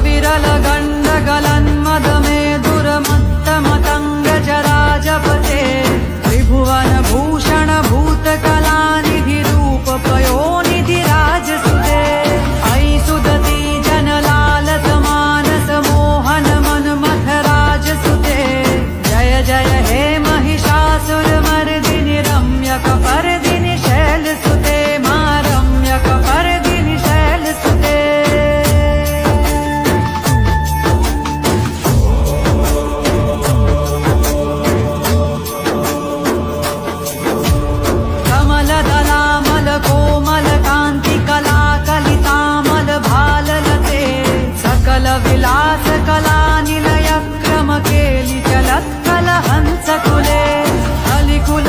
अविरल गंड गलन्मद मेधुरमत्तमतंग जराजपते त्रिभुवन भूषण भूतकलानिधि रूप पयोनिधि राजसुते ऐ सुदती जनलालस मानस मोहन मनमथ राजसुते जय जय हे महिषासुरमर्दिनि रम्यकपर्दिनि शैलसुते मा रम्यकपर्दिनि शैलसुते कमलदलामल कोमल कांति कला कलितामल भाललते सकल विलास कला निलय क्रम केलि चलत्कल हंस कुले कलिकुल